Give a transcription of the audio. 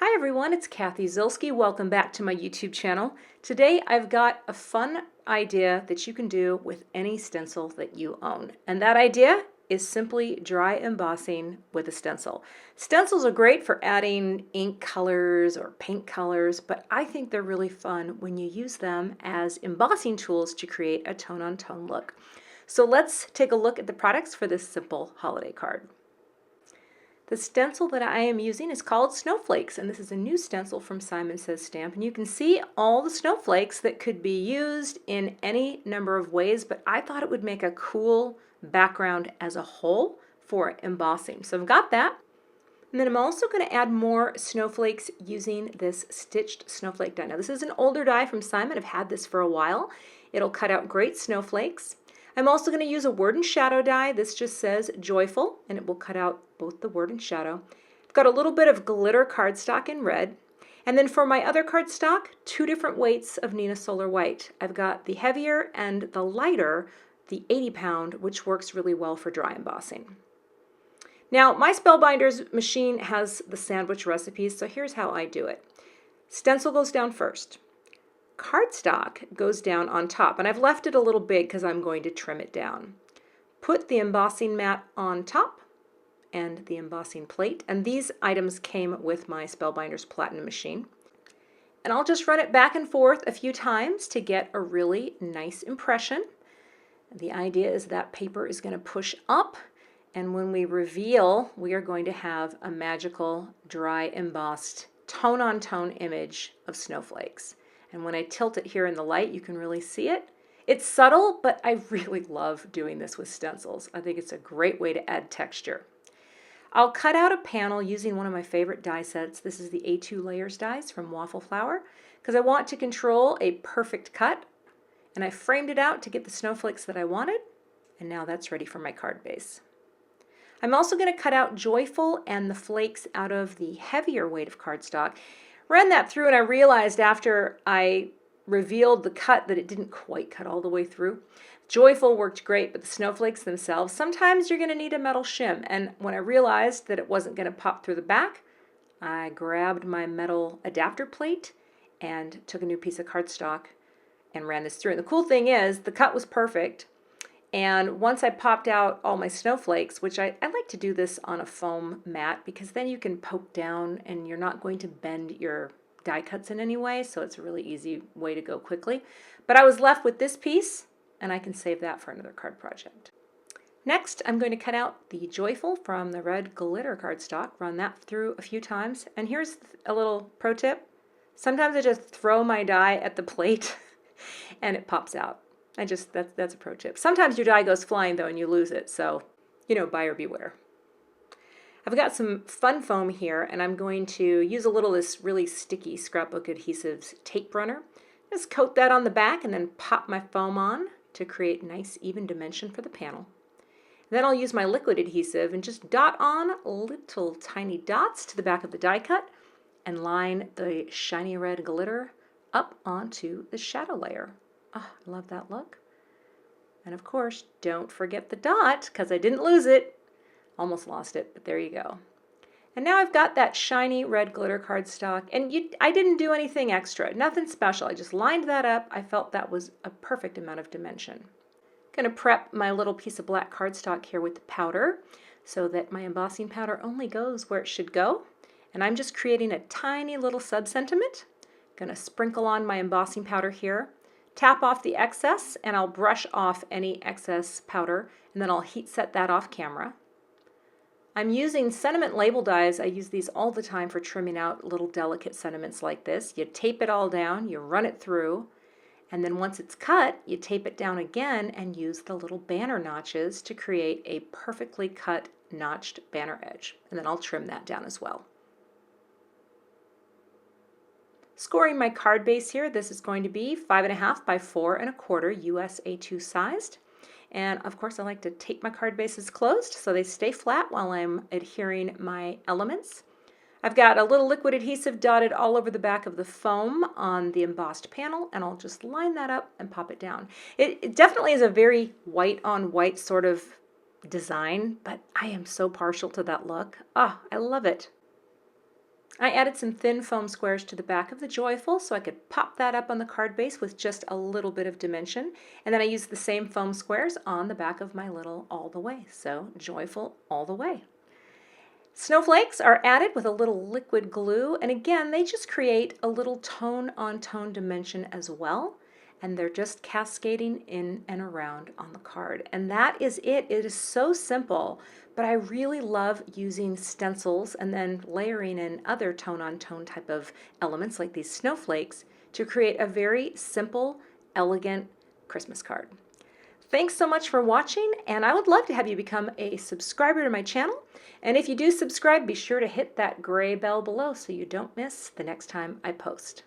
Hi everyone, it's Cathy Zielske. Welcome back to my YouTube channel. Today I've got a fun idea that you can do with any stencil that you own. And that idea is simply dry embossing with a stencil. Stencils are great for adding ink colors or paint colors, but I think they're really fun when you use them as embossing tools to create a tone-on-tone look. So let's take a look at the products for this simple holiday card. The stencil that I am using is called Snowflakes, and this is a new stencil from Simon Says Stamp. And you can see all the snowflakes that could be used in any number of ways, but I thought it would make a cool background as a whole for embossing. So I've got that. And then I'm also going to add more snowflakes using this stitched snowflake die. Now this is an older die from Simon. I've had this for a while. It'll cut out great snowflakes. I'm also going to use a word and shadow die. This just says joyful, and it will cut out both the word and shadow. I've got a little bit of glitter cardstock in red. And then for my other cardstock, 2 different weights of Neenah Solar White. I've got the heavier and the lighter, the 80-pound, which works really well for dry embossing. Now, my Spellbinders machine has the sandwich recipes, so here's how I do it. Stencil goes down first. Cardstock goes down on top, and I've left it a little big because I'm going to trim it down. Put the embossing mat on top and the embossing plate, and these items came with my Spellbinders Platinum machine. And I'll just run it back and forth a few times to get a really nice impression. The idea is that paper is going to push up, and when we reveal, we are going to have a magical, dry embossed, tone-on-tone image of snowflakes. And when I tilt it here in the light, you can really see it. It's subtle, but I really love doing this with stencils. I think it's a great way to add texture. I'll cut out a panel using one of my favorite die sets. This is the A2 Layers dies from Waffle Flower, because I want to control a perfect cut. And I framed it out to get the snowflakes that I wanted, and now that's ready for my card base. I'm also going to cut out Joyful and the flakes out of the heavier weight of cardstock. Ran that through, and I realized after I revealed the cut that it didn't quite cut all the way through. Joyful worked great, but the snowflakes themselves, sometimes you're going to need a metal shim. And when I realized that it wasn't going to pop through the back, I grabbed my metal adapter plate and took a new piece of cardstock and ran this through. And the cool thing is the cut was perfect. And once I popped out all my snowflakes, which I like to do this on a foam mat because then you can poke down and you're not going to bend your die cuts in any way, so it's a really easy way to go quickly. But I was left with this piece, and I can save that for another card project. Next, I'm going to cut out the Joyful from the red glitter cardstock, run that through a few times. And here's a little pro tip. Sometimes I just throw my die at the plate and it pops out. That's a pro tip. Sometimes your die goes flying though and you lose it, so buyer beware. I've got some fun foam here, and I'm going to use a little of this really sticky Scrapbook Adhesives tape runner. Just coat that on the back and then pop my foam on to create nice even dimension for the panel. Then I'll use my liquid adhesive and just dot on little tiny dots to the back of the die cut and line the shiny red glitter up onto the shadow layer. Oh, I love that look. And of course, don't forget the dot, because I didn't lose it. Almost lost it, but there you go. And now I've got that shiny red glitter cardstock, and I didn't do anything extra, nothing special. I just lined that up. I felt that was a perfect amount of dimension. I'm going to prep my little piece of black cardstock here with the powder so that my embossing powder only goes where it should go. And I'm just creating a tiny little sub-sentiment. Going to sprinkle on my embossing powder here. Tap off the excess, and I'll brush off any excess powder, and then I'll heat set that off camera. I'm using sentiment label dies. I use these all the time for trimming out little delicate sentiments like this. You tape it all down, you run it through, and then once it's cut, you tape it down again and use the little banner notches to create a perfectly cut notched banner edge. And then I'll trim that down as well. Scoring my card base here, this is going to be 5.5 by 4.25 US A2 sized. And of course I like to tape my card bases closed so they stay flat while I'm adhering my elements. I've got a little liquid adhesive dotted all over the back of the foam on the embossed panel, and I'll just line that up and pop it down. It definitely is a very white on white sort of design, but I am so partial to that look. Ah, I love it. I added some thin foam squares to the back of the Joyful so I could pop that up on the card base with just a little bit of dimension. And then I used the same foam squares on the back of my little All the Way. So Joyful all the way. Snowflakes are added with a little liquid glue, and again, they just create a little tone-on-tone dimension as well, and they're just cascading in and around on the card. And that is it. It is so simple, but I really love using stencils and then layering in other tone-on-tone type of elements like these snowflakes to create a very simple, elegant Christmas card. Thanks so much for watching, and I would love to have you become a subscriber to my channel. And if you do subscribe, be sure to hit that gray bell below so you don't miss the next time I post.